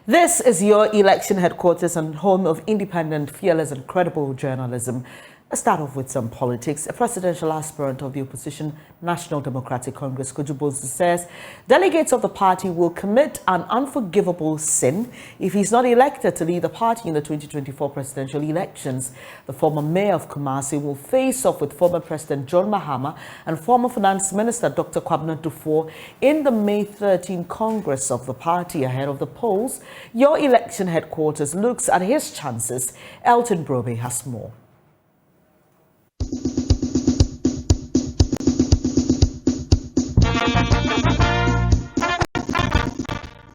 This is your election headquarters and home of independent, fearless and credible journalism. Let's start off with some politics. A presidential aspirant of the opposition National Democratic Congress, Abu-Baidoo, says delegates of the party will commit an unforgivable sin if he's not elected to lead the party in the 2024 presidential elections. The former mayor of Kumasi will face off with former President John Mahama and former Finance Minister Dr. Kwabena Duffuor in the May 13 Congress of the party. Ahead of the polls, your election headquarters looks at his chances. Elton Brobe has more.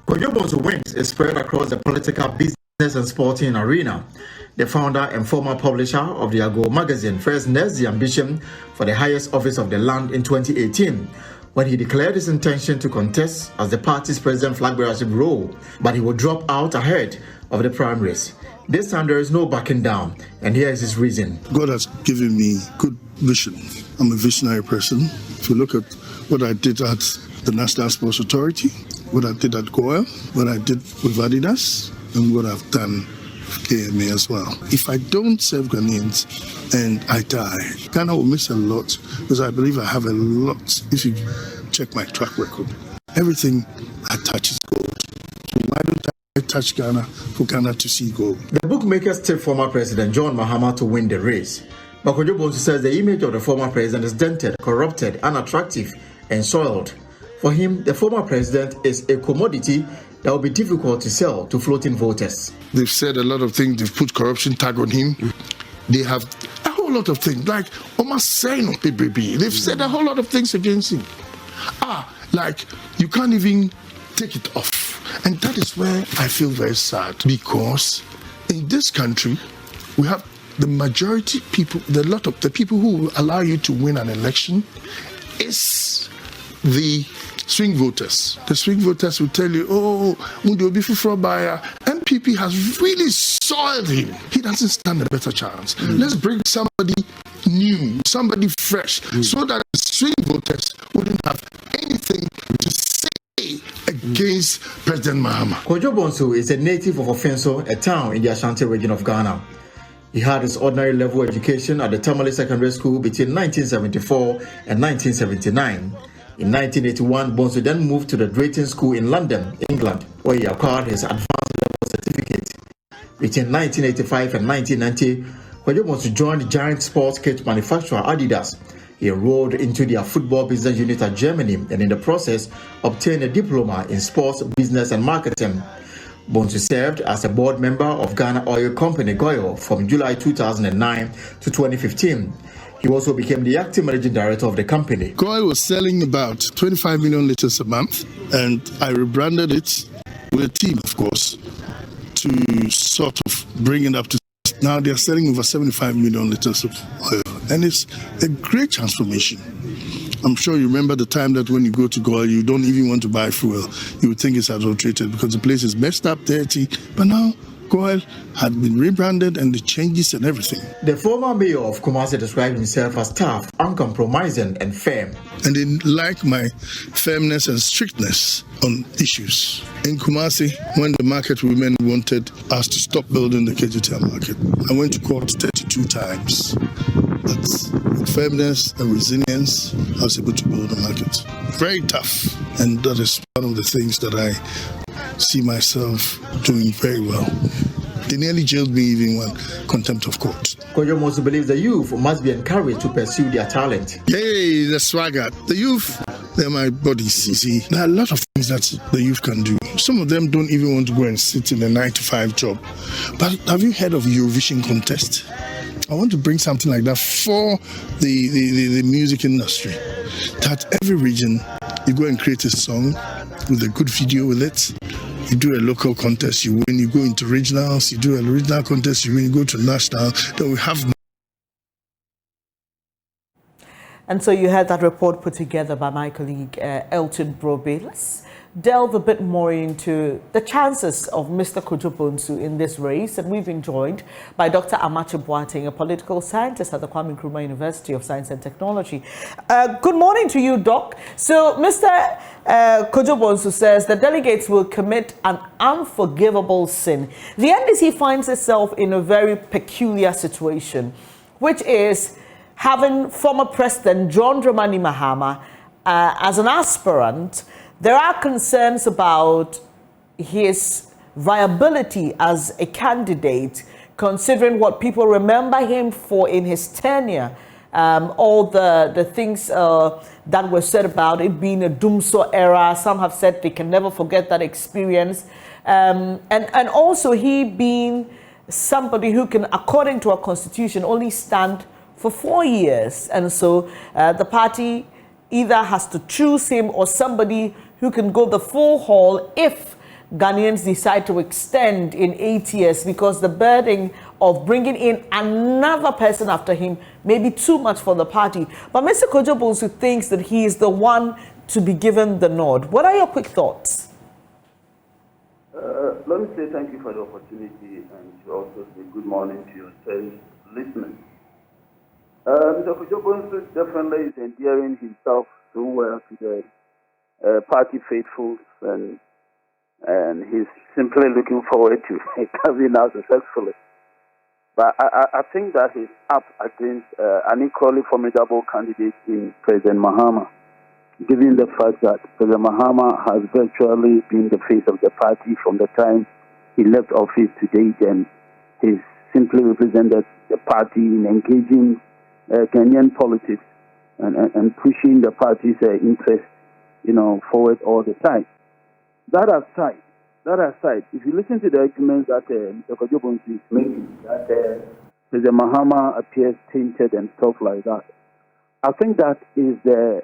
Oyobo's wings is spread across the political, business and sporting arena. The founder and former publisher of the Ago magazine first nursed the ambition for the highest office of the land in 2018 when he declared his intention to contest as the party's president flag bearership role, but he would drop out ahead of the primaries. This time there is no backing down, and here is his reason. God has given me good vision. I'm a visionary person. If you look at what I did at the National Sports Authority, what I did at Goa, what I did with Adidas, and what I've done with KMA as well. If I don't serve Ghanaians and I die, Ghana will miss a lot, because I believe I have a lot. If you check my track record, everything I touch is gold. So why don't I touch Ghana for Ghana to see gold? The bookmakers tipped former President John Mahama to win the race. But Oyobo says the image of the former president is dented, corrupted, unattractive, and soiled. For him, the former president is a commodity that will be difficult to sell to floating voters. They've said a lot of things. They've put corruption tag on him. They have a whole lot of things, like almost saying on PBB. They've said a whole lot of things against him. Like you can't even take it off. And that is where I feel very sad, because in this country, we have the majority people, the people who will allow you to win an election is the swing voters. The swing voters will tell you, MPP has really soiled him. He doesn't stand a better chance. Let's bring somebody new, somebody fresh, so that the swing voters wouldn't have anything to say against President Mahama. Oyobo is a native of Ofenso, a town in the Ashanti region of Ghana. He had his ordinary level education at the Tamale Secondary School between 1974 and 1979. In 1981, Bonsu then moved to the Drayton School in London, England, where he acquired his advanced level certificate. Between 1985 and 1990, Oyobo joined the giant sports kit manufacturer Adidas. He enrolled into their football business unit at Germany and in the process obtained a diploma in sports business and marketing. Bonsu served as a board member of Ghana Oil Company, GOIL, from July 2009 to 2015. He also became the acting managing director of the company. GOIL was selling about 25 million liters a month, and I rebranded it with a team, of course, to sort of bring it up to. Now they are selling over 75 million liters of oil, and it's a great transformation. I'm sure you remember the time that when you go to GOIL, you don't even want to buy fuel. You would think it's adulterated because the place is messed up, dirty. But now, GOIL had been rebranded and the changes and everything. The former mayor of Kumasi described himself as tough, uncompromising and firm. And they like my firmness and strictness on issues. In Kumasi, when the market women wanted us to stop building the KGTL market, I went to court 32 times. But with firmness and resilience, I was able to build the market. Very tough. And that is one of the things that I see myself doing very well. They nearly jailed me even one contempt of court. Oyobo believes the youth must be encouraged to pursue their talent. Hey, the swagger. The youth, they're my bodies, you see. There are a lot of things that the youth can do. Some of them don't even want to go and sit in a 9-to-5 job. But have you heard of Eurovision contest? I want to bring something like that for the music industry. That every region, you go and create a song with a good video with it. You do a local contest, you win. You go into regionals, you do a regional contest, you win. You go to national. Then we have. And so you had that report put together by my colleague Elton Brobe. Let's delve a bit more into the chances of Mr. Kojo Bonsu in this race. And we've been joined by Dr. Amache Boateng, a political scientist at the Kwame Nkrumah University of Science and Technology. Good morning to you, Doc. So Mr. Kojo Bonsu says the delegates will commit an unforgivable sin. The NDC finds itself in a very peculiar situation, which is having former President John Dramani Mahama as an aspirant. There are concerns about his viability as a candidate, considering what people remember him for in his tenure. All the things that were said about it being a Dumso era. Some have said they can never forget that experience. And also he being somebody who can, according to our constitution, only stand for 4 years. And so the party either has to choose him or somebody who can go the full haul if Ghanaians decide to extend in 8 years, because the burden of bringing in another person after him may be too much for the party. But Mr. Kojo Bonsu thinks that he is the one to be given the nod. What are your quick thoughts? Let me say thank you for the opportunity and to also say good morning to your listeners. Mr. Kojo Bonsu definitely is endearing himself so well to the party faithfuls, and he's simply looking forward to coming out successfully. But I think that he's up against an equally formidable candidate in President Mahama, given the fact that President Mahama has virtually been the face of the party from the time he left office to date, and he's simply represented the party in engaging Kenyan politics and pushing the party's interest, forward all the time. That aside, if you listen to the arguments that Mr. Kojo Bonsu is making, that President Mahama appears tainted and stuff like that, I think that is the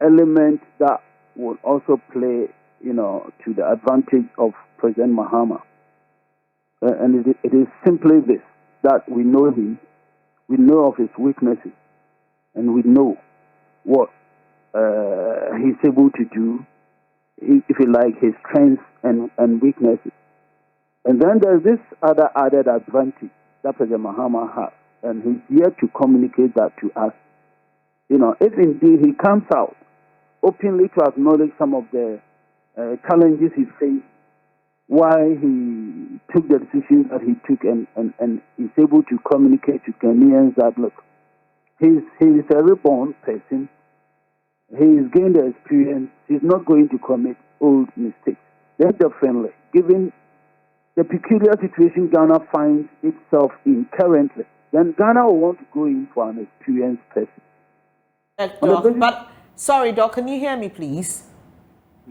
element that will also play, to the advantage of President Mahama. And it is simply this, that we know him, we know of his weaknesses, and we know what he's able to do, if you like, his strengths and weaknesses. And then there's this other added advantage that President Mahama has, and he's yet to communicate that to us. If indeed he comes out openly to acknowledge some of the challenges he faced, why he took the decisions that he took, and is able to communicate to Kenyans that, look, he's a reborn person, he's gained the experience, he's not going to commit old mistakes. Then definitely, given the peculiar situation Ghana finds itself in currently, then Ghana will want to go in for an experienced person. But sorry, Doc, can you hear me, please?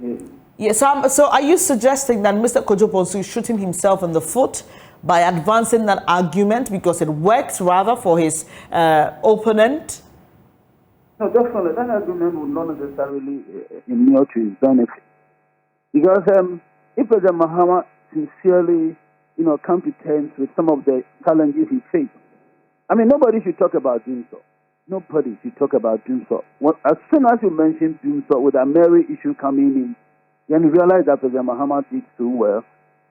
Yes. Yes. So are you suggesting that Mr. Kojo Bonsu is shooting himself in the foot by advancing that argument because it works rather for his opponent? No, definitely. That argument would not necessarily inure to his benefit. Because if President Mahama sincerely, come to terms with some of the challenges he faced, nobody should talk about Dumso. Nobody should talk about Dumso. As soon as you mention Dumso with a Mary issue coming in, then you realize that President Mahama did so well.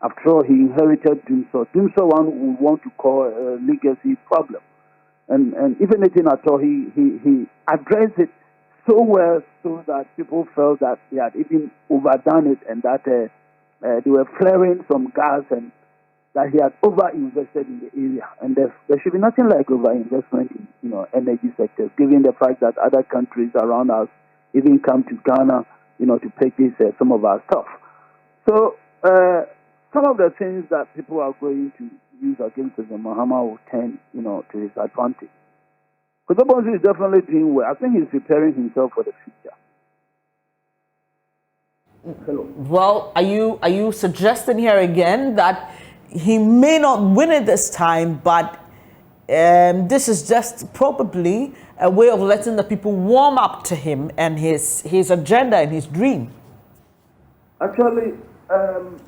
After all, he inherited Dumso. Dumso one would want to call a legacy problem. And if anything at all, he addressed it so well so that people felt that he had even overdone it, and that they were flaring some gas, and that he had over-invested in the area. And there should be nothing like over-investment in energy sectors, given the fact that other countries around us even come to Ghana, to purchase some of our stuff. So some of the things that people are going to use against President Mahama will turn, to his advantage. Kojo Bonsu is definitely doing well. I think he's preparing himself for the future. Hello. Well, are you suggesting here again that he may not win it this time, but this is just probably a way of letting the people warm up to him and his agenda and his dream? Actually,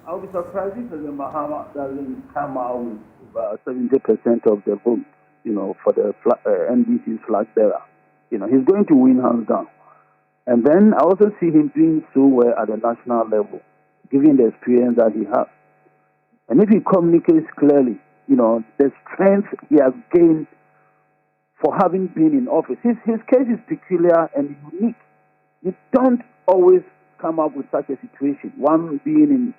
I'll be surprised if President Mahama doesn't come out with about 70% of the votes, for the NDC's flag bearer. He's going to win hands down. And then I also see him doing so well at the national level, given the experience that he has. And if he communicates clearly, the strength he has gained for having been in office. His case is peculiar and unique. You don't always come up with such a situation. One being in,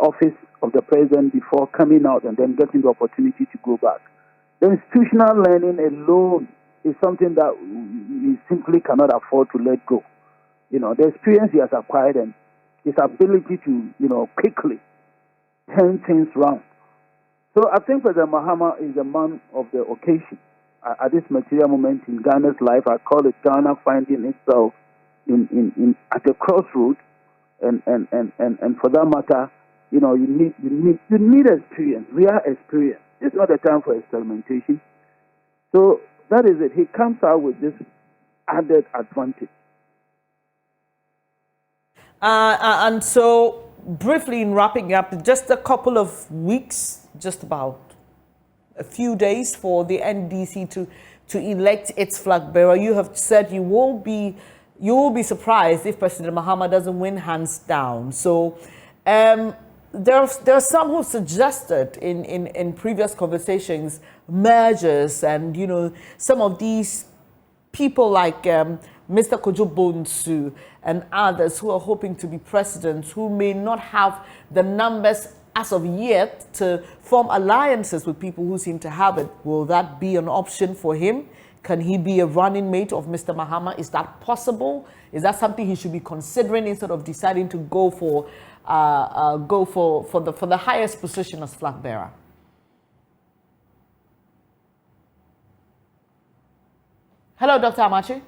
office of the president before coming out and then getting the opportunity to go back. The institutional learning alone is something that we simply cannot afford to let go. The experience he has acquired and his ability to, quickly turn things around. So I think President Mahama is a man of the occasion. At this material moment in Ghana's life, I call it Ghana finding itself at a crossroad, and for that matter, you need experience, real experience. It's not a time for experimentation. So that is it. He comes out with this added advantage. And so, briefly in wrapping up, just a couple of weeks, just about a few days for the NDC to elect its flag bearer. You have said you will be surprised if President Mahama doesn't win hands down. So there are some who suggested in previous conversations mergers, and some of these people like Mr. Kojo Bonsu and others who are hoping to be presidents, who may not have the numbers as of yet to form alliances with people who seem to have it. Will that be an option for him? Can he be a running mate of Mr. Mahama? Is that possible? Is that something he should be considering instead of deciding to go for the highest position as flag bearer? Hello, Dr. Amachi.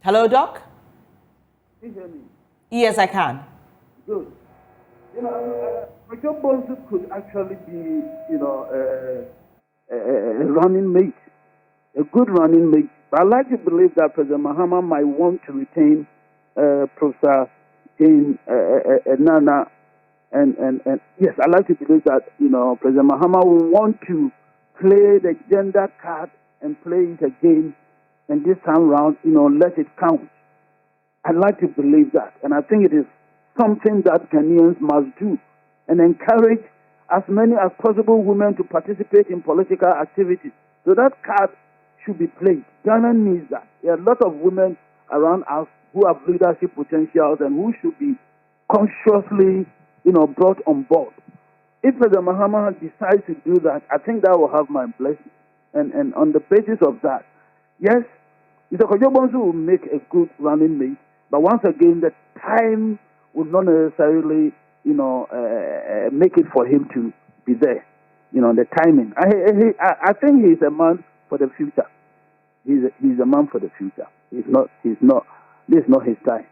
Hello, Doc. Can you hear me? Yes, I can. Good. Kojo Bonsu could actually be, a running mate, a good running mate. But I like to believe that President Mahama might want to retain Professor Jane Nana, and yes, I like to believe that President Mahama will want to play the gender card and play it again, and this time round, let it count. I like to believe that, and I think it is something that Ghanaians must do, and encourage as many as possible women to participate in political activities. So that card should be played. Ghana needs that. There are a lot of women around us who have leadership potentials and who should be consciously, brought on board. If President Mahama decides to do that, I think that will have my blessing. And on the basis of that, yes, Mr. Kojo Bonsu will make a good running mate, but once again, the time would not necessarily, make it for him to be there. The timing. I think he's a man for the future. He's a man for the future. This is not his time.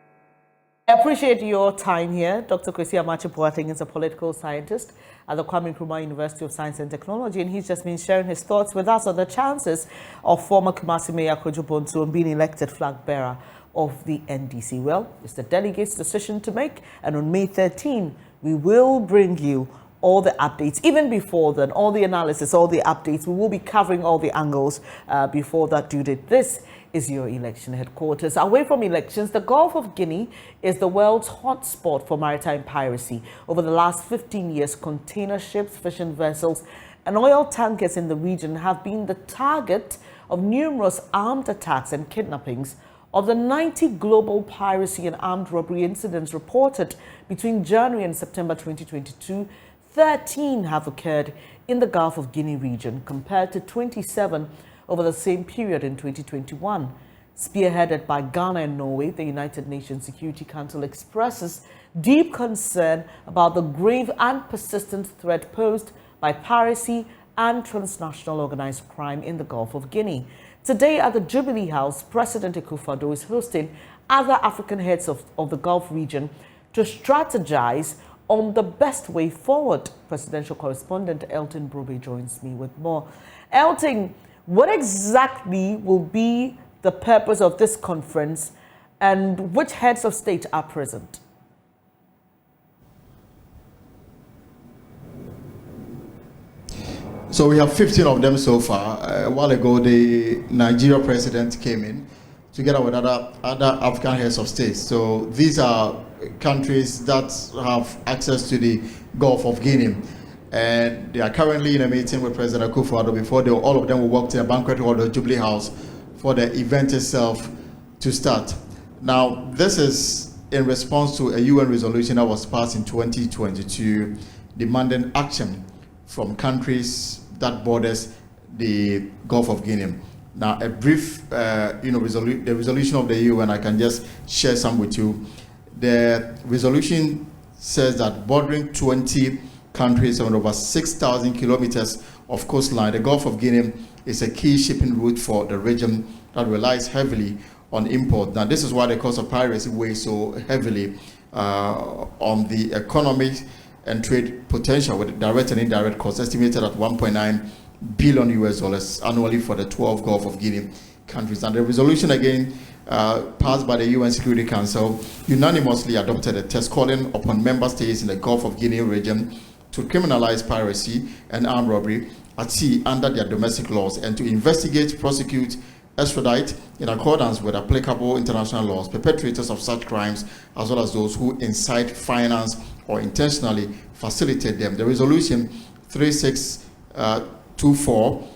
I appreciate your time here. Dr. Kwesi Amachi is a political scientist at the Kwame Nkrumah University of Science and Technology, and he's just been sharing his thoughts with us on the chances of former Kumasi Mayor Kojo Bonsu being elected flag bearer of the NDC. Well, it's the delegates' decision to make, and on May 13, we will bring you all the updates. Even before then, all the analysis, all the updates, we will be covering all the angles before that due date. This is your election headquarters. Away from elections, the Gulf of Guinea is the world's hotspot for maritime piracy. Over the last 15 years, container ships, fishing vessels, and oil tankers in the region have been the target of numerous armed attacks and kidnappings. Of the 90 global piracy and armed robbery incidents reported between January and September 2022, 13 have occurred in the Gulf of Guinea region, compared to 27 over the same period in 2021. Spearheaded by Ghana and Norway, the United Nations Security Council expresses deep concern about the grave and persistent threat posed by piracy and transnational organized crime in the Gulf of Guinea. Today at the Jubilee House, President Akufo-Addo is hosting other African heads of the Gulf region to strategize on the best way forward. Presidential correspondent Elton Brobe joins me with more. Elton, what exactly will be the purpose of this conference, and which heads of state are present? So we have 15 of them so far. A while ago, the Nigeria president came in together with other African heads of state. So these are countries that have access to the Gulf of Guinea. And they are currently in a meeting with President Akufo-Addo before all of them will walk to a banquet hall or Jubilee House for the event itself to start. Now, this is in response to a UN resolution that was passed in 2022 demanding action from countries that borders the Gulf of Guinea. Now, a brief, the resolution of the UN, I can just share some with you. The resolution says that bordering 20 countries on over 6,000 kilometers of coastline, the Gulf of Guinea is a key shipping route for the region that relies heavily on import. Now, this is why the cost of piracy weighs so heavily on the economic and trade potential, with direct and indirect costs estimated at $1.9 billion annually for the 12 Gulf of Guinea countries. And the resolution again passed by the UN Security Council unanimously adopted a text calling upon member states in the Gulf of Guinea region to criminalize piracy and armed robbery at sea under their domestic laws and to investigate, prosecute, extradite in accordance with applicable international laws perpetrators of such crimes, as well as those who incite, finance, or intentionally facilitate them. The resolution 3624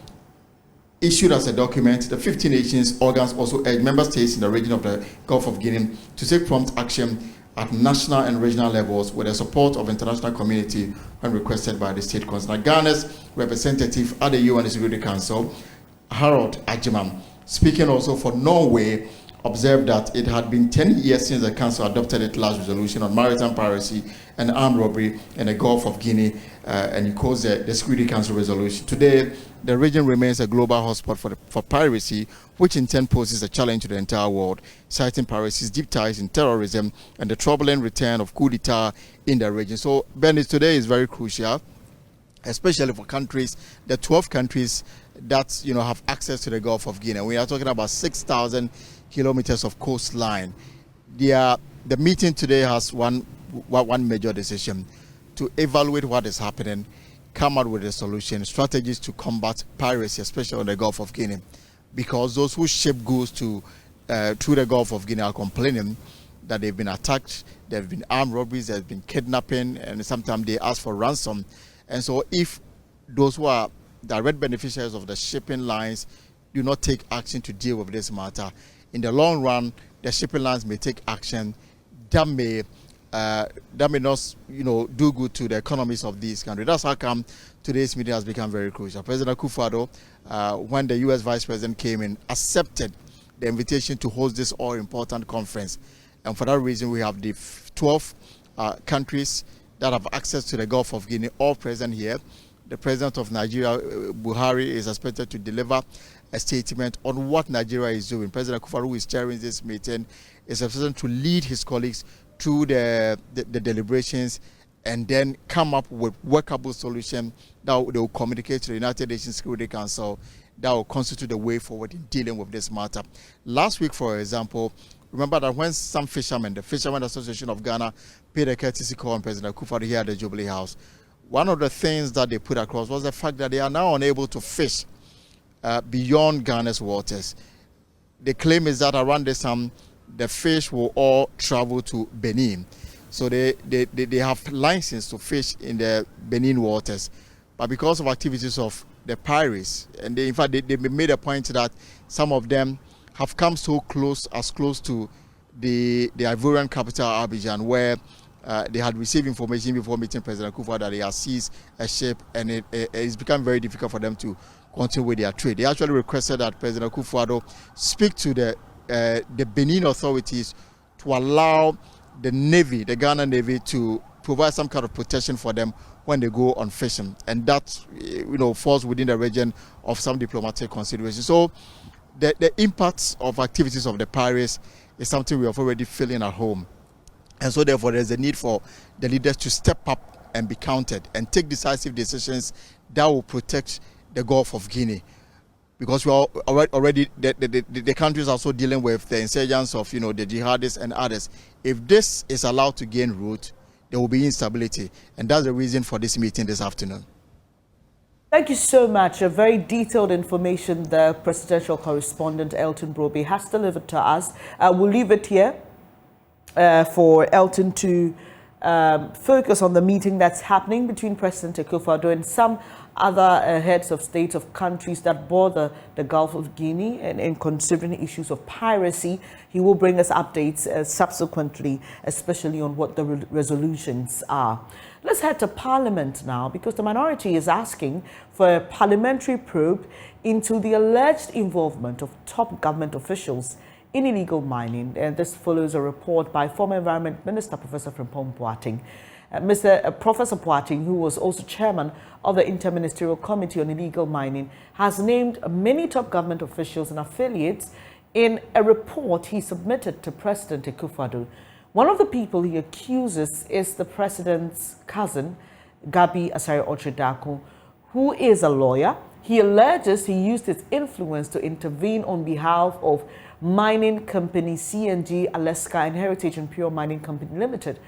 issued as a document, the 15 nations organs also urge member states in the region of the Gulf of Guinea to take prompt action at national and regional levels with the support of international community when requested by the state concerned. Ghana's representative at the UN Security Council, Harold Ajiman, speaking also for Norway, observed that it had been 10 years since the Council adopted its last resolution on maritime piracy and armed robbery in the Gulf of Guinea, and he calls the Security Council resolution. Today, the region remains a global hotspot for piracy, which in turn poses a challenge to the entire world, citing piracy's deep ties in terrorism and the troubling return of coup d'etat in the region. So, Bernice, today is very crucial, especially for countries, the 12 countries that have access to the Gulf of Guinea. We are talking about 6,000 kilometers of coastline. The meeting today has one major decision: to evaluate what is happening, come out with a solution, strategies to combat piracy, especially on the Gulf of Guinea, because those who ship goods through the Gulf of Guinea are complaining that they've been attacked, there have been armed robberies, there have been kidnapping, and sometimes they ask for ransom. And so if those who are direct beneficiaries of the shipping lines do not take action to deal with this matter, in the long run, the shipping lines may take action that may not, do good to the economies of these countries. That's how come today's meeting has become very crucial. President Akufo-Addo, when the U.S. Vice President came in, accepted the invitation to host this all-important conference. And for that reason, we have the 12 countries that have access to the Gulf of Guinea all present here. The President of Nigeria, Buhari, is expected to deliver a statement on what Nigeria is doing. President Akufo-Addo, who is chairing this meeting, is expected to lead his colleagues through the deliberations and then come up with workable solution that they will communicate to the United Nations Security Council that will constitute the way forward in dealing with this matter. Last week, for example, remember that when some fishermen, the Fishermen Association of Ghana, paid a courtesy call on President Akufo-Addo here at the Jubilee House, one of the things that they put across was the fact that they are now unable to fish beyond Ghana's waters. The claim is that around this time, the fish will all travel to Benin. So they have license to fish in the Benin waters. But because of activities of the pirates, and in fact they made a point that some of them have come so close, as close to the Ivorian capital Abidjan, where they had received information before meeting President Akufo that they had seized a ship, and it's become very difficult for them to continue with their trade. They actually requested that President Akufo-Addo speak to the Benin authorities to allow the Navy, the Ghana Navy, to provide some kind of protection for them when they go on fishing, and that falls within the region of some diplomatic considerations. So the impacts of activities of the pirates is something we are already feeling at home, and so therefore there's a need for the leaders to step up and be counted and take decisive decisions that will protect the Gulf of Guinea, because we are already the countries are also dealing with the insurgents of the jihadists and others. If this is allowed to gain root, there will be instability, and that's the reason for this meeting this afternoon. Thank you so much. A very detailed information the presidential correspondent Elton Broby has delivered to us. We'll leave it here for Elton to focus on the meeting that's happening between President Akufo-Addo and some other heads of state of countries that border the Gulf of Guinea, and in considering issues of piracy. He will bring us updates subsequently, especially on what the resolutions are. Let's head to Parliament now, because the minority is asking for a parliamentary probe into the alleged involvement of top government officials in illegal mining. And this follows a report by former Environment Minister Professor Frimpong Boateng. Professor Boateng, who was also chairman of the Interministerial Committee on Illegal Mining, has named many top government officials and affiliates in a report he submitted to President Akufo-Addo. One of the people he accuses is the president's cousin, Gabi Asare-Ochedaku, who is a lawyer. He alleges he used his influence to intervene on behalf of mining company CNG, Alaska, and Heritage and Pure Mining Company Limited.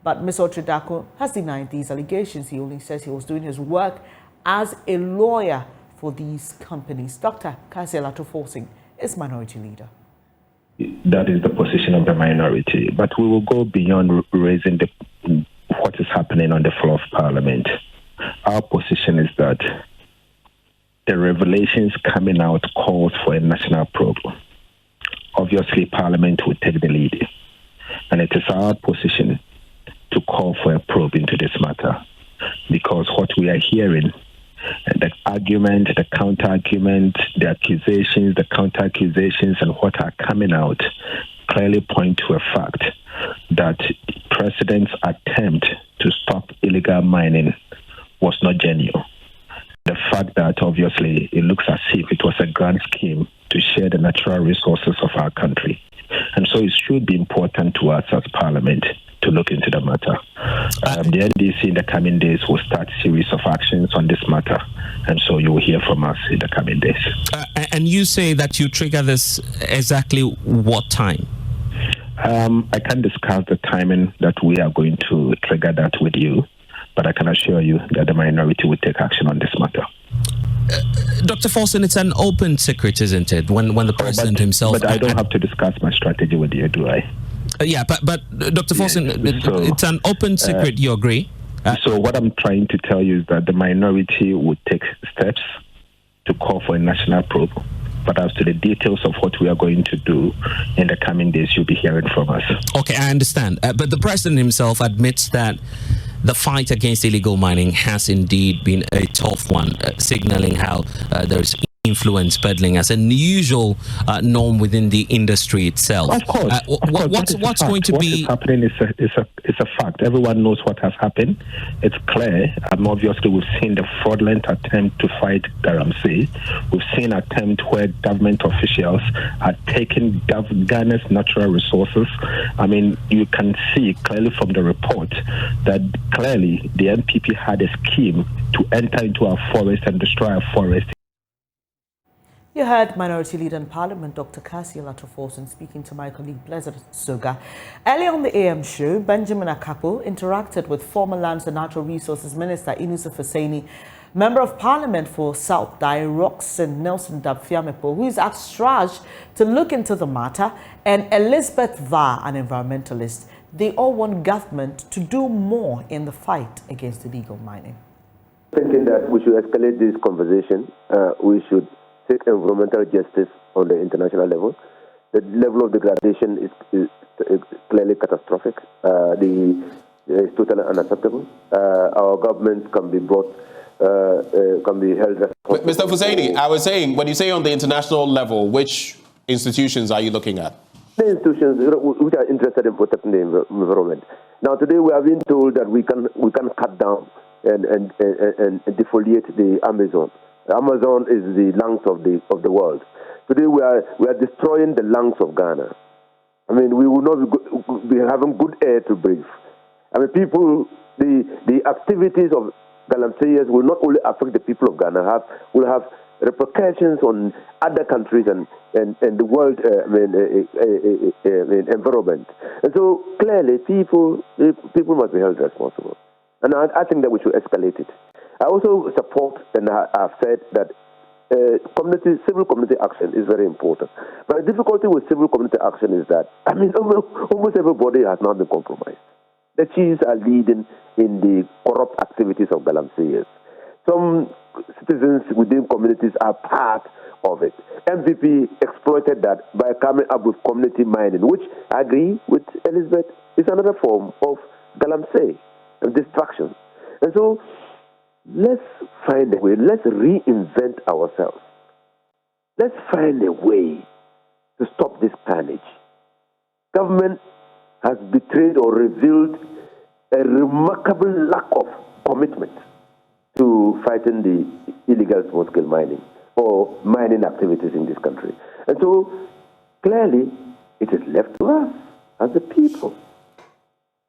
But Ms. Ochedaku has denied these allegations. He only says he was doing his work as a lawyer for these companies. Dr. Kasia Lato-Forsing is minority leader. That is the position of the minority. But we will go beyond raising what is happening on the floor of Parliament. Our position is that the revelations coming out calls for a national probe. Obviously, Parliament will take the lead. And it is our position to call for a probe into this matter, because what we are hearing, the argument, the counter-argument, the accusations, the counter-accusations, and what are coming out clearly point to a fact that the President's attempt to stop illegal mining was not genuine. The fact that obviously it looks as if it was a grand scheme to share the natural resources of our country. And so it should be important to us as Parliament to look into the matter. The NDC in the coming days will start a series of actions on this matter, and so you will hear from us in the coming days. And you say that you trigger this exactly what time? I can't discuss the timing that we are going to trigger that with you, but I can assure you that the minority will take action on this matter. Dr. Forsing, it's an open secret, isn't it? When the president himself... But I don't have to discuss my strategy with you, do I? Yeah, but Dr. Forsing, it's an open secret, you agree? So what I'm trying to tell you is that the minority would take steps to call for a national probe. But as to the details of what we are going to do in the coming days, you'll be hearing from us. Okay, I understand. But the president himself admits that the fight against illegal mining has indeed been a tough one, signaling how there's influence peddling as an unusual norm within the industry itself. Of course. What's going to be... What is happening is a fact. Everyone knows what has happened. It's clear. Obviously, we've seen the fraudulent attempt to fight Galamsey. We've seen attempt where government officials are taking Ghana's natural resources. I mean, you can see clearly from the report that clearly the NPP had a scheme to enter into our forest and destroy our forest. You heard Minority Leader in Parliament, Dr. Kasia Lato-Forsing, speaking to my colleague Blessed Soga. Earlier on the AM show, Benjamin Akapo interacted with former Lands and Natural Resources Minister Inusa Faseni, Member of Parliament for South Dai, Roxanne Nelson Dabfiamepo, who is asked Straj to look into the matter, and Elizabeth Va, an environmentalist. They all want government to do more in the fight against illegal mining. Thinking that we should escalate this conversation, we should take environmental justice on the international level. The level of degradation is clearly catastrophic. It's totally unacceptable. Our government can be brought, can be held responsible. Mr. Fuseni, I was saying, when you say on the international level, which institutions are you looking at? The institutions which are interested in protecting the environment. Now, today we are being told that we can cut down and defoliate the Amazon. The Amazon is the lungs of the world. Today we are destroying the lungs of Ghana. I mean, we will not be having good air to breathe. I mean, people, the activities of Galamseyers will not only affect the people of Ghana, will have repercussions on other countries and the world environment. And so clearly, people must be held responsible. And I think that we should escalate it. I also support, and I've said that civil community action is very important. But the difficulty with civil community action is that, almost everybody has not been compromised. The chiefs are leading in the corrupt activities of Galamseyers. Some citizens within communities are part of it. MPP exploited that by coming up with community mining, which I agree with Elizabeth is another form of Galamsey and distraction. And so let's find a way, let's reinvent ourselves. Let's find a way to stop this carnage. Government has betrayed or revealed a remarkable lack of commitment to fighting the illegal small-scale mining or mining activities in this country. And so, clearly, it is left to us as a people.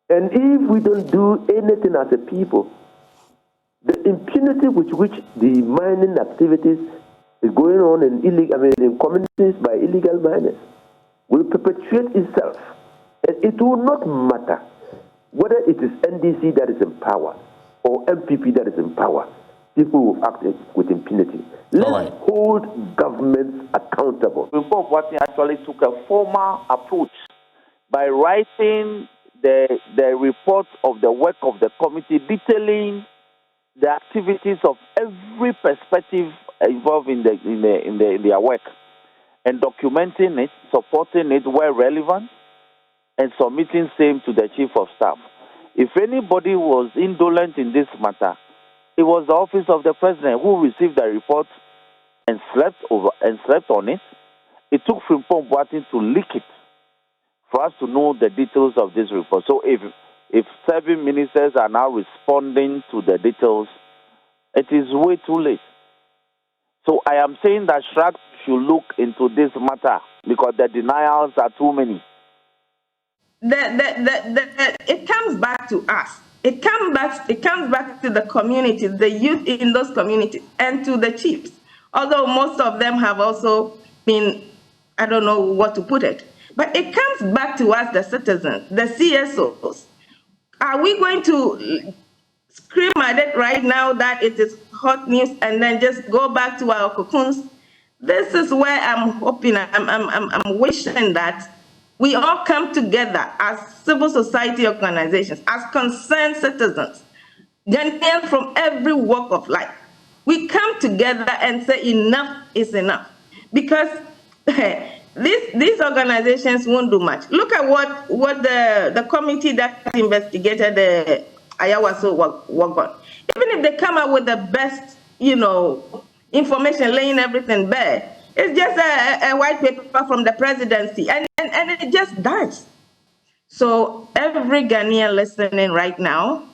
And if we don't do anything as a people, the impunity with which the mining activities is going on in communities by illegal miners will perpetuate itself. And it will not matter whether it is NDC that is in power or MPP that is in power. People will act with impunity. Let's hold governments accountable. Before Party actually took a formal approach by writing the report of the work of the committee, detailing the activities of every perspective involved in their work, and documenting it, supporting it where relevant, and submitting same to the chief of staff. If anybody was indolent in this matter, it was the office of the president who received the report and slept on it. It took Frimpong Boateng to leak it for us to know the details of this report. So if 7 ministers are now responding to the details, it is way too late. So I am saying that SHRAC should look into this matter because the denials are too many. It comes back to us. It comes back to the community, the youth in those communities, and to the chiefs. Although most of them have also been, I don't know what to put it, but it comes back to us, the citizens, the CSOs. Are we going to scream at it right now that it is hot news and then just go back to our cocoons? This is where I'm hoping, I'm wishing that we all come together as civil society organizations, as concerned citizens, Ghanaians from every walk of life. We come together and say enough is enough, because these organizations won't do much. Look at what the committee that investigated the Ayawaso work on. Even if they come up with the best, information, laying everything bare, it's just a white paper from the presidency, and it just dies. So every Ghanaian listening right now,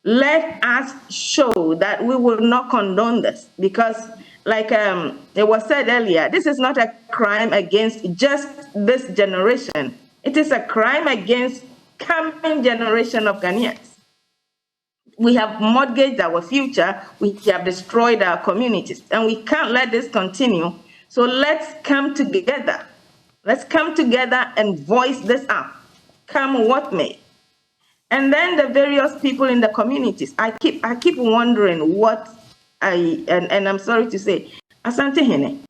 let us show that we will not condone this, because like it was said earlier, this is not a crime against just this generation. It is a crime against coming generation of Ghanaians. We have mortgaged our future, we have destroyed our communities, and we can't let this continue. So let's come together. Let's come together and voice this up, come what may. And then the various people in the communities, I keep wondering what and I'm sorry to say, Asante Hene,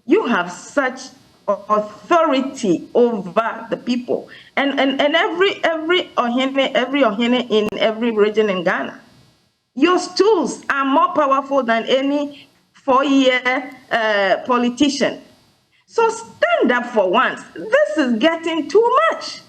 you have such authority over the people, and every ohene in every region in Ghana. Your stools are more powerful than any 4-year politician. So stand up for once. This is getting too much.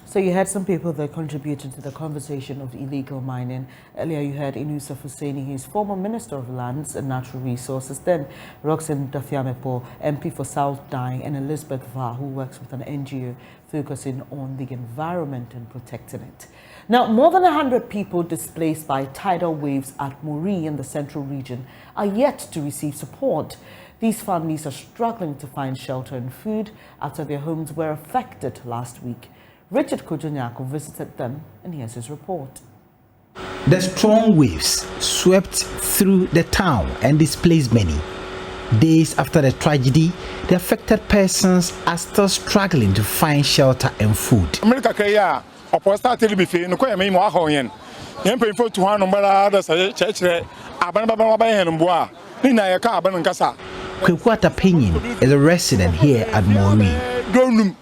So you had some people that contributed to the conversation of illegal mining. Earlier you had Inusuf Hussaini, he's former Minister of Lands and Natural Resources. Then Roxanne Dafiamepo, MP for South Dine, and Elizabeth Va, who works with an NGO focusing on the environment and protecting it. Now, more than 100 people displaced by tidal waves at Muri in the central region are yet to receive support. These families are struggling to find shelter and food after their homes were affected last week. Richard Kojonyako visited them, and here's his report. The strong waves swept through the town and displaced many. Days after the tragedy, the affected persons are still struggling to find shelter and food. America kaya Opo started be fe no ko yemi mo ahon yen. Yen pay for 200 mbara da say chechre aban baba baba yen mbo a. Ni na ye ka aban nkasa. Kwekuat Opinion is a resident here at Mori. Donum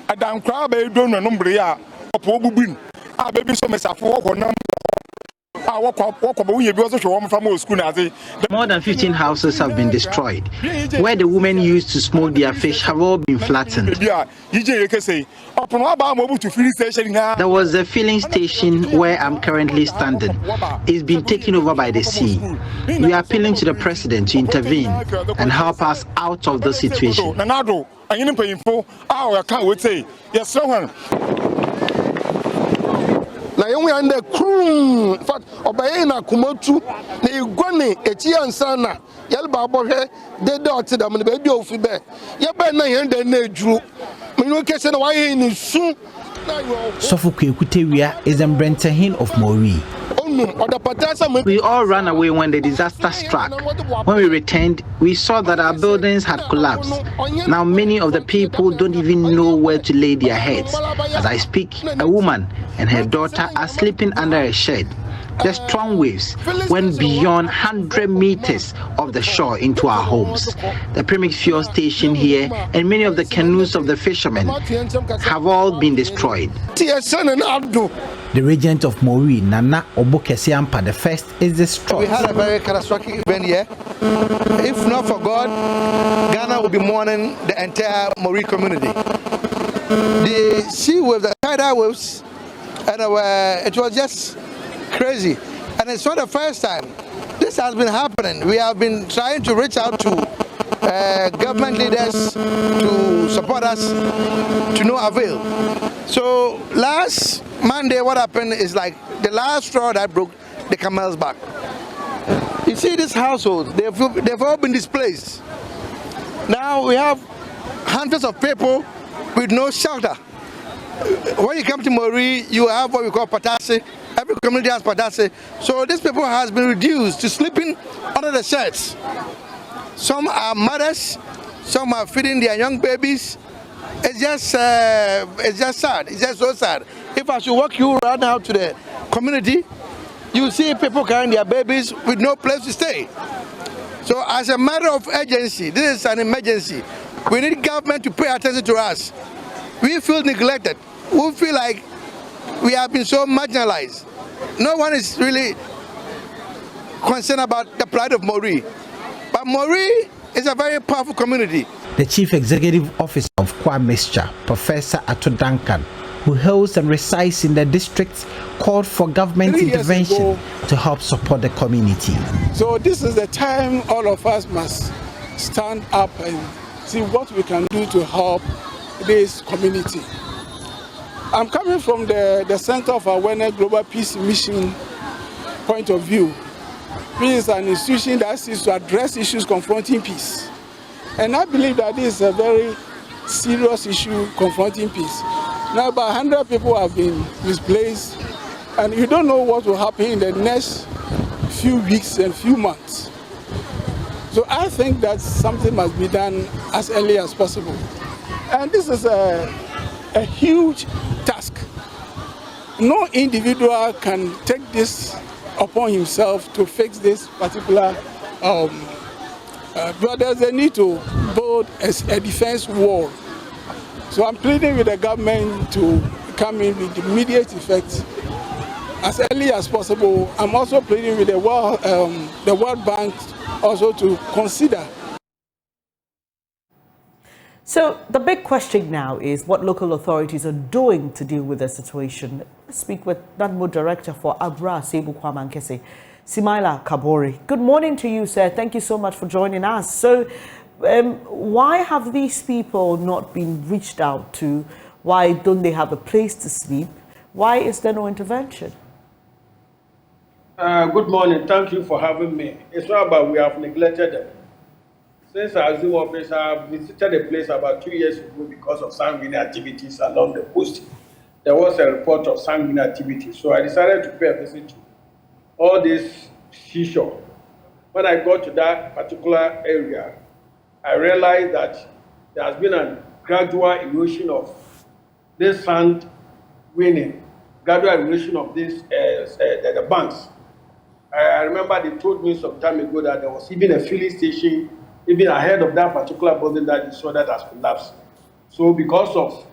adam kra ba donu no mbre ya opo bubin. A baby so mesafo wo nam. More than 15 houses have been destroyed. Where the women used to smoke their fish have all been flattened. There was a filling station where I'm currently standing. It's been taken over by the sea. We are appealing to the president to intervene and help us out of the situation. Na yɛn wia ndɛ krum fat ɔbɛyɛ na kumatu na igwane eti ansa na yɛlba abɔhwɛ dede ɔte dam ne baabi ofi bɛ yɛbɛ na yɛn dɛ na edwuru menyo kese na wayɛ ni su Sofo Kwekutewia is a Brentahin of Mori. We all ran away when the disaster struck. When we returned, we saw that our buildings had collapsed. Now many of the people don't even know where to lay their heads. As I speak, a woman and her daughter are sleeping under a shed. The strong waves went beyond 100 meters of the shore into our homes. The Premix fuel station here and many of the canoes of the fishermen have all been destroyed. The regent of Mori, Nana Obokesiampa the first, is destroyed. We had a very catastrophic event here. If not for God, Ghana will be mourning the entire Mori community. The sea waves, the tidal waves, and it was just crazy. And it's not the first time this has been happening. We have been trying to reach out to government leaders to support us, to no avail. So last Monday, what happened is like the last straw that broke the camel's back. You see, these households, they've all been displaced. Now we have hundreds of people with no shelter. When you come to Mori, you have what we call patasi. Every community has patasi. So these people has been reduced to sleeping under the sheds. Some are mothers, some are feeding their young babies. It's just sad. It's just so sad. If I should walk you right now to the community, you see people carrying their babies with no place to stay. So as a matter of urgency, this is an emergency. We need government to pay attention to us. We feel neglected. We feel like we have been so marginalized. No one is really concerned about the plight of Mori. But Mori is a very powerful community. The Chief Executive Officer of Kwa Mixture, Professor Ato Duncan, who hails and resides in the district, called for government intervention to help support the community. So this is the time all of us must stand up and see what we can do to help this community. I'm coming from the Center of Awareness Global Peace Mission point of view. This is an institution that seeks to address issues confronting peace. And I believe that this is a very serious issue confronting peace. Now about 100 people have been displaced, and you don't know what will happen in the next few weeks and few months. So I think that something must be done as early as possible. And this is a huge task. No individual can take this upon himself to fix this particular but there's a need to build a defense wall. So I'm pleading with the government to come in with immediate effect as early as possible. I'm also pleading with the World Bank also to consider. So the big question now is what local authorities are doing to deal with the situation. Let's speak with NADMO Director for Abra Sebu Kwamankese, Simaila Kabori. Good morning to you, sir. Thank you so much for joining us. So why have these people not been reached out to? Why don't they have a place to sleep? Why is there no intervention? Good morning. Thank you for having me. It's not about we have neglected them. Since I assumed office, I visited the place about 2 years ago because of sanguine activities along the coast. There was a report of sanguine activities, so I decided to pay a visit to all this seashore. When I got to that particular area, I realized that there has been a gradual erosion of this sand winning gradual evolution of the banks. I remember they told me some time ago that there was even a filling station even ahead of that particular building that you saw that has collapsed. So because of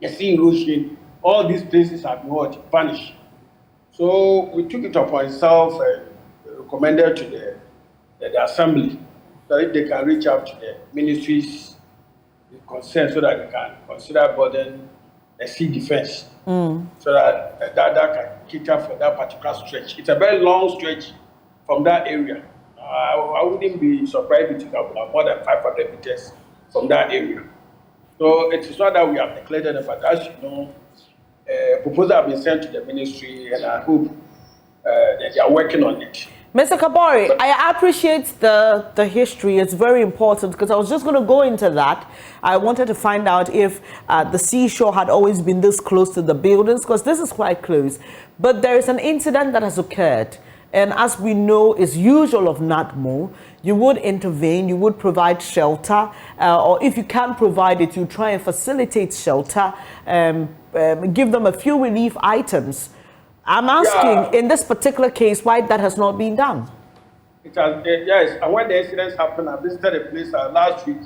the sea erosion, all these places have been vanished. So we took it upon ourselves and recommended to the assembly that if they can reach out to the ministries concerned so that they can consider burden the sea defense. So that can cater for that particular stretch. It's a very long stretch from that area. I wouldn't be surprised if it have more than 500 meters from that area. So it is not that we have declared it, but as you know, proposal have been sent to the ministry, and I hope that they are working on it. Mr. Kabori, I appreciate the history. It's very important because I was just going to go into that. I wanted to find out if the seashore had always been this close to the buildings, because this is quite close. But there is an incident that has occurred. And as we know, is usual of NADMO, you would intervene, you would provide shelter, or if you can't provide it, you try and facilitate shelter, give them a few relief items. I'm asking, in this particular case, why that has not been done? It has, yes, and when the incidents happened, I visited the place last week.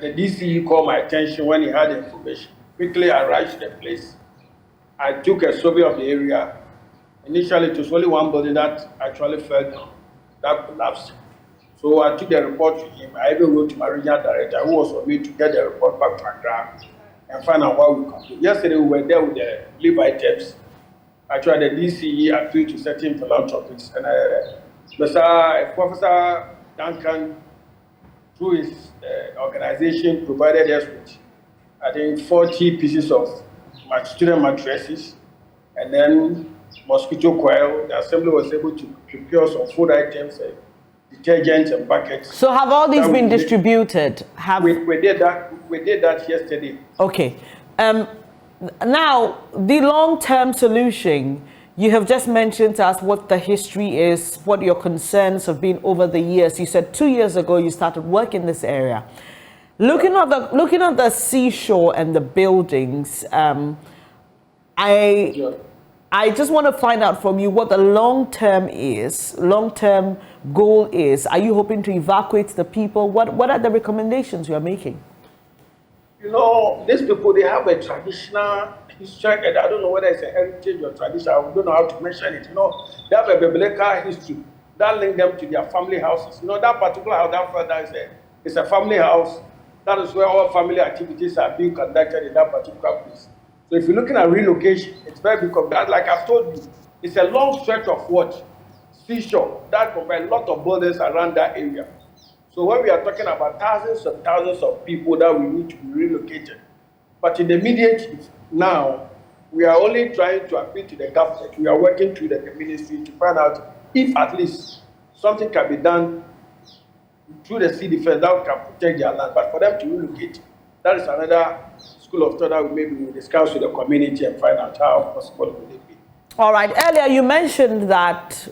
The DCE called my attention when he had information. Quickly, I rushed to the place. I took a survey of the area. Initially, it was only one building that actually fell down, that collapsed. So I took the report to him. I even wrote to my regional director, who was on me to get the report back to Accra and find out what we can do. Yesterday, we were there with the relief items. Actually, the DCE appealed to certain philanthropists, and Professor Duncan, through his organization, provided us with, I think, 40 pieces of student mattresses, and then mosquito coil. The assembly was able to procure some food items, detergents, and buckets. So have all these been distributed? We did that. We did that yesterday. Okay. Now, the long-term solution, you have just mentioned to us what the history is, what your concerns have been over the years. You said 2 years ago you started work in this area. Looking at the seashore and the buildings, I just want to find out from you what the long-term goal is. Are you hoping to evacuate the people? What are the recommendations you are making? You know, these people, they have a traditional history, and I don't know whether it's a heritage or tradition. I don't know how to mention it. You know, they have a biblical history that links them to their family houses. You know, that particular house, that further is a family house. That is where all family activities are being conducted in that particular place. So if you're looking at relocation, it's very big. Like I've told you, it's a long stretch of what? Seashore. That combines a lot of buildings around that area. So when we are talking about thousands of people that we need to be relocated, but in the immediate now, we are only trying to appeal to the government. We are working through the ministry to find out if at least something can be done through the sea defense that can protect their land. But for them to relocate, that is another school of thought that we maybe will discuss with the community and find out how possible it will be. All right. Earlier you mentioned that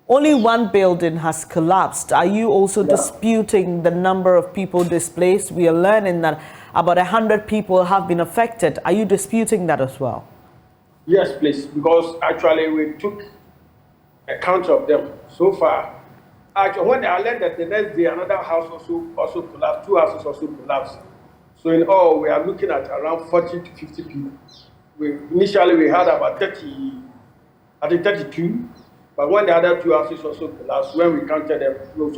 only one building has collapsed. Are you also disputing the number of people displaced? We are learning that about 100 people have been affected. Are you disputing that as well? Yes, please, because actually we took account of them so far. Actually, when I learned that the next day another house also collapsed, 2 houses also collapsed. So in all, we are looking at around 40 to 50 people. Initially we had about 32. But when the other 2 houses also collapsed, when we counted them, so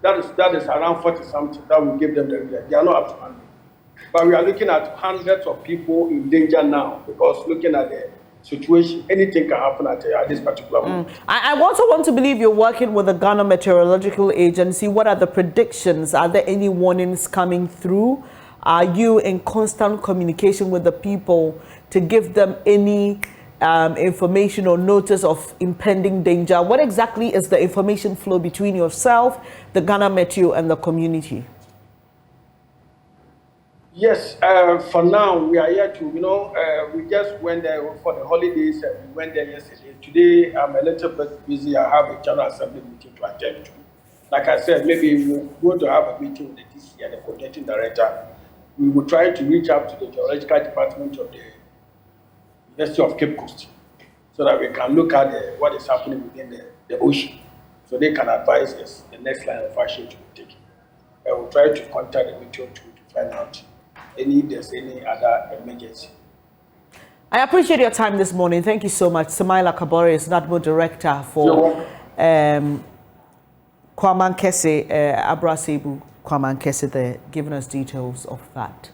that is around 40 something that we give them the relief. They are not up to 100. But we are looking at hundreds of people in danger now, because looking at the situation, anything can happen at this particular moment. I also want to believe you're working with the Ghana Meteorological Agency. What are the predictions? Are there any warnings coming through? Are you in constant communication with the people to give them any information or notice of impending danger? What exactly is the information flow between yourself, the Ghana Meteo, and the community? Yes, for now we are here to, we just went there for the holidays and we went there yesterday. Today I'm a little bit busy. I have a general assembly meeting to attend to. Like I said, maybe we're going to have a meeting with the DC and the coordinating director. We will try to reach out to the geological department of University of Cape Coast, so that we can look at what is happening within the ocean, so they can advise us the next line of action to be taken. I will try to contact the Meteo to find out if there's any other emergency. I appreciate your time this morning. Thank you so much. Samaila Kabore is NADMO Director for Kwaman Kese, Abrasebu Kwaman Kese, there, giving us details of that.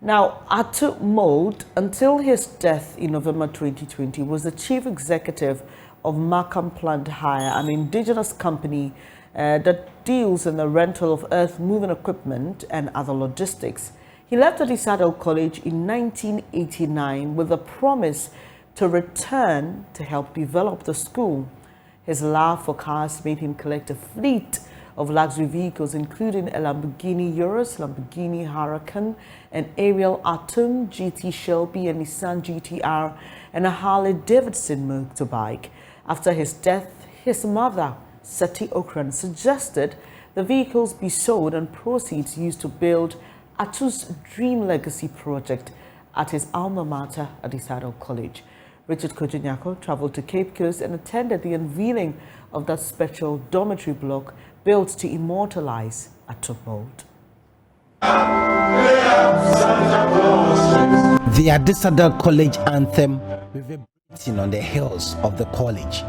Now, Atu Mold, until his death in November 2020, was the chief executive of Markham Plant Hire, an indigenous company that deals in the rental of earth-moving equipment and other logistics. He left Adisadel College in 1989 with a promise to return to help develop the school. His love for cars made him collect a fleet of luxury vehicles, including a Lamborghini Urus, Lamborghini Huracan, an Ariel Atom, GT Shelby, a Nissan GTR, and a Harley Davidson motorbike. After his death, his mother, Seti Okran, suggested the vehicles be sold and proceeds used to build Atu's Dream Legacy project at his alma mater, Adisadel College. Richard Kojunyako traveled to Cape Coast and attended the unveiling of that special dormitory block built to immortalize Atu Mold. The Adisadel College anthem reverberating on the hills of the college.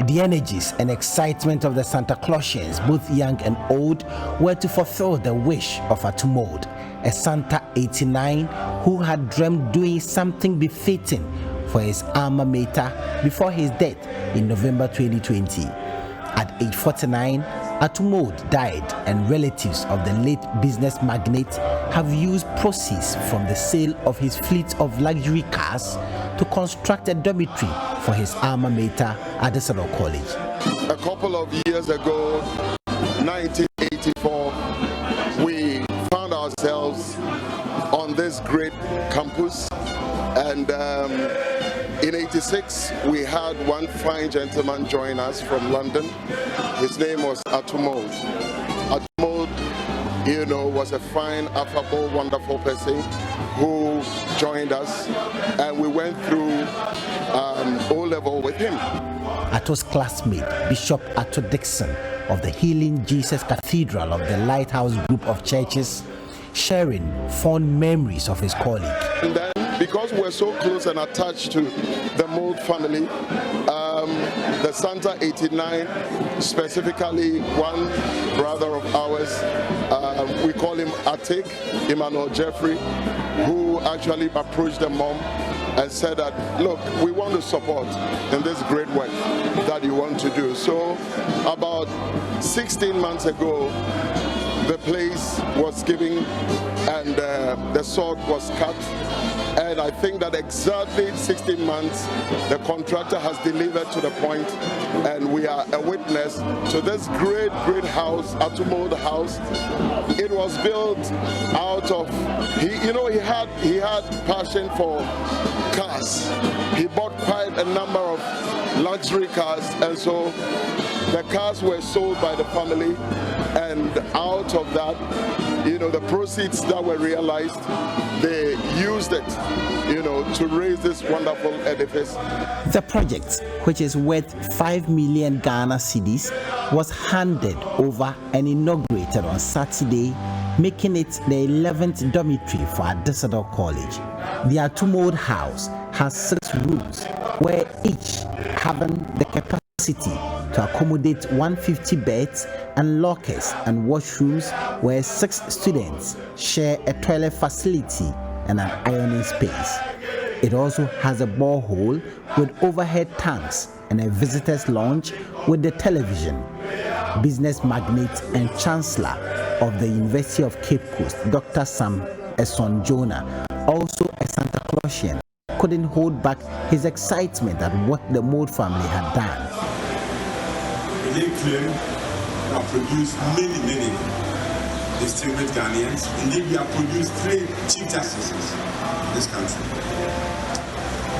The energies and excitement of the Santa Clausians, both young and old, were to fulfill the wish of Atu Mold, a Santa 89 who had dreamed doing something befitting for his alma mater before his death in November 2020. At age 49, Atu Mold died, and relatives of the late business magnate have used proceeds from the sale of his fleet of luxury cars to construct a dormitory for his alma mater, Adisadel College. A couple of years ago, 1984, we found ourselves on this great campus, and in 86, we had one fine gentleman join us from London. His name was Atu Mold. Atu Mold, you know, was a fine, affable, wonderful person who joined us, and we went through O-level with him. Atu's classmate, Bishop Atu Dixon of the Healing Jesus Cathedral of the Lighthouse Group of Churches, sharing fond memories of his colleague. And then, because we're so close and attached to the Mold family, the Santa 89, specifically one brother of ours, we call him Atik, Emmanuel Jeffrey, who actually approached the mom and said that, look, we want to support in this great work that you want to do. So about 16 months ago, the place was giving and the sod was cut. And I think that exactly 16 months, the contractor has delivered to the point, and we are a witness to this great, great house, Atu Mold house. It was built out of, he had passion for cars. He bought quite a number of luxury cars, and so the cars were sold by the family, and out of that, you know, the proceeds that were realized, they used it, you know, to raise this wonderful edifice. The project, which is worth 5 million Ghana cedis, was handed over and inaugurated on Saturday, making it the 11th dormitory for Adisadel College. The Atu Mold house has 6 rooms, where each having the capacity to accommodate 150 beds and lockers and washrooms, where 6 students share a toilet facility and an ironing space. It also has a borehole with overhead tanks and a visitor's lounge with the television. Business magnate and chancellor of the University of Cape Coast, Dr. Sam Eson Jonah, also a Santa Clausian, couldn't hold back his excitement at what the Mold family had done. They claim to have produced many distinguished Ghanaians. Indeed, we have produced 3 chief justices in this country.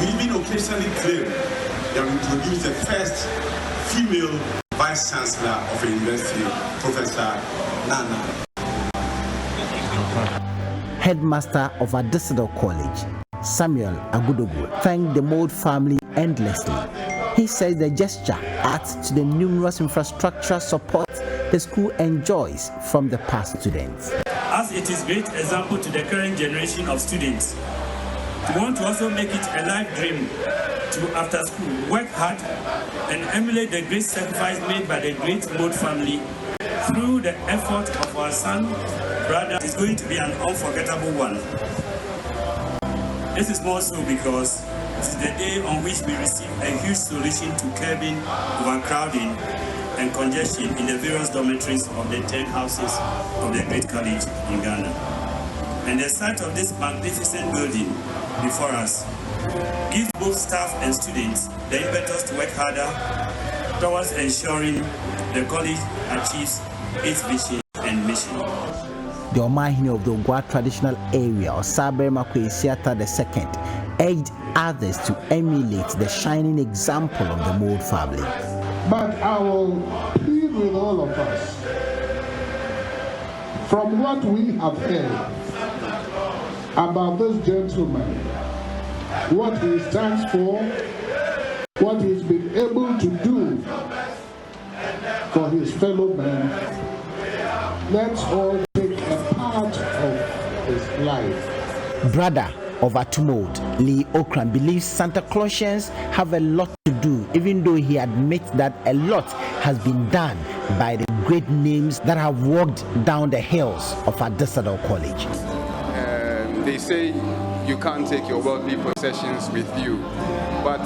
We even occasionally claim that we produced the first female vice chancellor of a university, Professor Nana. Headmaster of Adisadel College, Samuel Agudogu, thanked the Mold family endlessly. He says the gesture adds to the numerous infrastructural support the school enjoys from the past students. As it is a great example to the current generation of students, we want to also make it a life dream to, after school, work hard and emulate the great sacrifice made by the great Mold family through the effort of our son, brother. It's going to be an unforgettable one. This is more so because it is the day on which we receive a huge solution to curbing overcrowding and congestion in the various dormitories of the 10 houses of the Great College in Ghana. And the sight of this magnificent building before us gives both staff and students the impetus to work harder towards ensuring the college achieves its vision and mission. The Omahini of the Ogwa traditional area, Osabe Makwesiata II, urged others to emulate the shining example of the Mold family. But I will plead with all of us, from what we have heard about this gentleman, what he stands for, what he's been able to do for his fellow men, let's all take a part of his life. Brother of Atumold, Lee Okran, believes Santa Clausians have a lot to do, even though he admits that a lot has been done by the great names that have walked down the hills of Adesadel College. They say you can't take your worldly possessions with you, but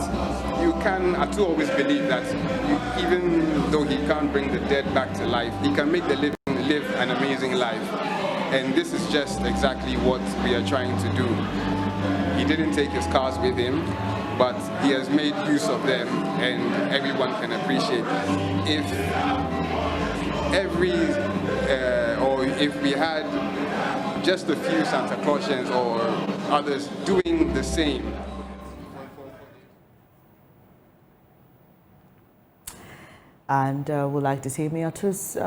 you can. Atu always believe that even though he can't bring the dead back to life, he can make the living live an amazing life. And this is just exactly what we are trying to do. He didn't take his cars with him, but he has made use of them, and everyone can appreciate. If we had just a few Santa Clausians or others doing the same. And we'd like to say, may Atu's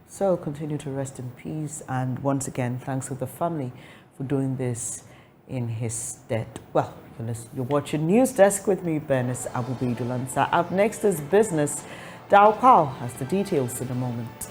soul continue to rest in peace. And once again, thanks to the family for doing this in his stead. Well, you're watching News Desk with me, Bernice, Abu-Baidoo, Lansah. Up next is business. Dao Pao has the details in a moment.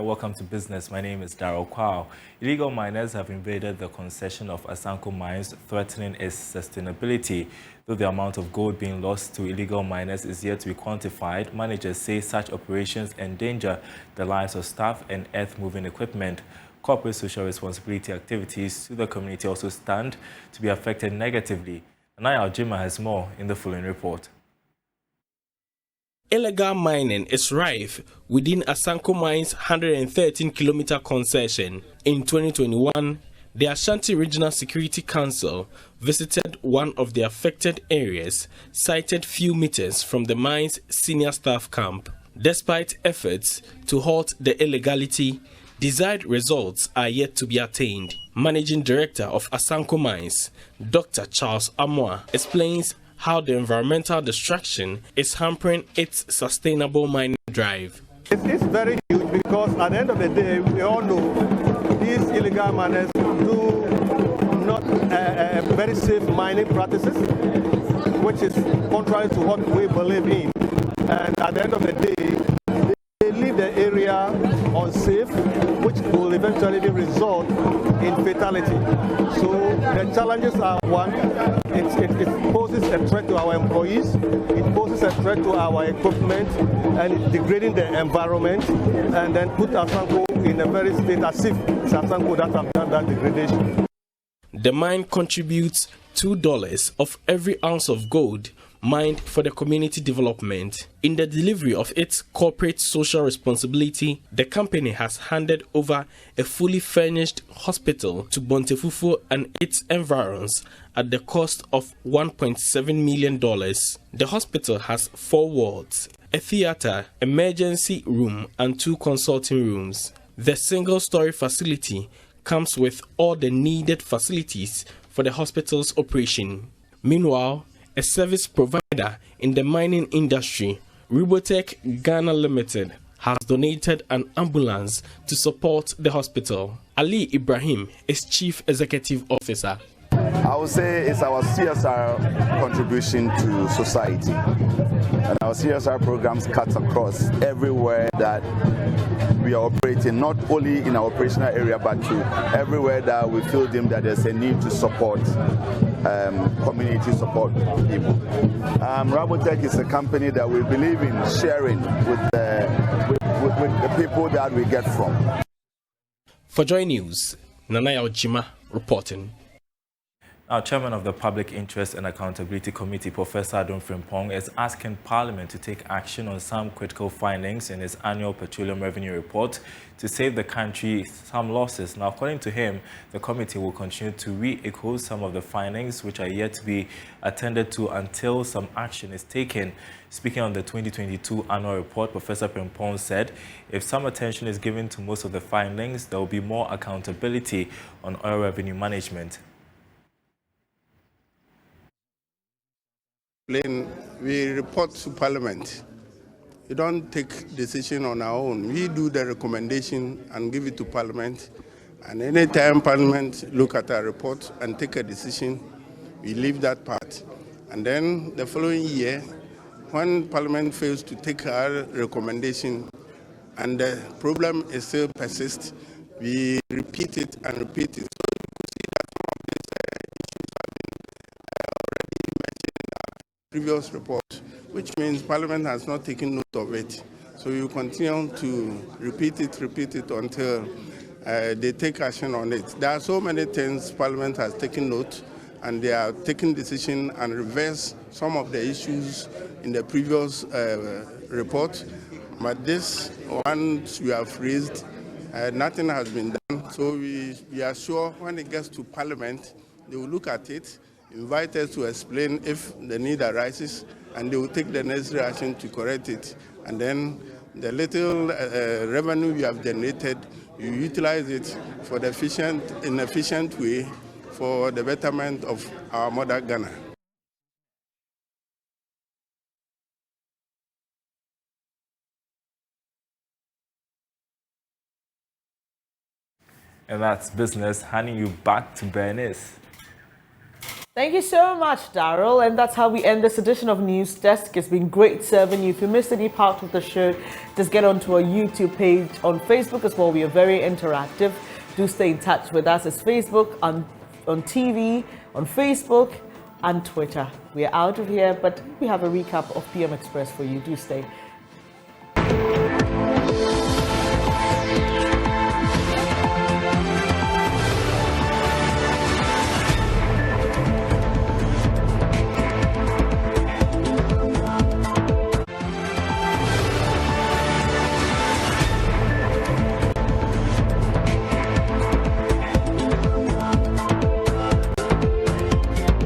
Welcome to business. My name is Darryl Kwao. Illegal miners have invaded the concession of Asanko mines, threatening its sustainability. Though the amount of gold being lost to illegal miners is yet to be quantified, managers say such operations endanger the lives of staff and earth-moving equipment. Corporate social responsibility activities to the community also stand to be affected negatively. Anaya Aljima has more in the following report. Illegal mining is rife within Asanko Mine's 113-kilometer concession. In 2021, the Ashanti Regional Security Council visited one of the affected areas, sighted few meters from the mine's senior staff camp. Despite efforts to halt the illegality, desired results are yet to be attained. Managing Director of Asanko Mines, Dr. Charles Amoah, explains how the environmental destruction is hampering its sustainable mining drive. It's very huge because at the end of the day, we all know these illegal miners do not very safe mining practices, which is contrary to what we believe in. And at the end of the day, they leave the area unsafe, which will eventually result in fatality. So the challenges are one, it poses a threat to our employees, it poses a threat to our equipment, and degrading the environment, and then put Asanko in a very state as if it's Asanko that have done that degradation. The mine contributes $2 of every ounce of gold mined for the community development. In the delivery of its corporate social responsibility, the company has handed over a fully furnished hospital to Bontefufo and its environs at the cost of $1.7 million. The hospital has 4 wards, a theater, emergency room, and 2 consulting rooms. The single-story facility comes with all the needed facilities for the hospital's operation. Meanwhile, a service provider in the mining industry, Ribotech Ghana Limited, has donated an ambulance to support the hospital. Ali Ibrahim is Chief Executive Officer. I would say it's our CSR contribution to society. And our CSR programs cut across everywhere that we are operating, not only in our operational area, but to everywhere that we feel that there's a need to support community support people. Ribotech is a company that we believe in sharing with the people that we get from. For JoyNews, Nanaya Ojima reporting. Now, Chairman of the Public Interest and Accountability Committee, Professor Adom Frimpong, is asking Parliament to take action on some critical findings in its annual petroleum revenue report to save the country some losses. Now, according to him, the committee will continue to re-echo some of the findings which are yet to be attended to until some action is taken. Speaking on the 2022 annual report, Professor Frimpong said if some attention is given to most of the findings, there will be more accountability on oil revenue management. We report to Parliament. We don't take decision on our own. We do the recommendation and give it to Parliament. And anytime Parliament look at our report and take a decision, we leave that part. And then the following year, when Parliament fails to take our recommendation and the problem is still persists, we repeat it and repeat it. So you could see that some of these issues have been already mentioned in our previous report, which means Parliament has not taken note of it. So you continue to repeat it until they take action on it. There are so many things Parliament has taken note, and they are taking decision and reverse some of the issues in the previous report. But this one we have raised, nothing has been done. So we are sure when it gets to Parliament, they will look at it, invite us to explain if the need arises, and they will take the necessary action to correct it. And then the little revenue we have generated, you utilize it for the efficient way for the betterment of our mother Ghana. And that's business. Handing you back to Bernice. Thank you so much, Daryl. And that's how we end this edition of News Desk. It's been great serving you. If you missed any part of the show, just get onto our YouTube page, on Facebook as well. We are very interactive. Do stay in touch with us. It's Facebook, on TV, on Facebook, and Twitter. We are out of here, but we have a recap of PM Express for you. Do stay.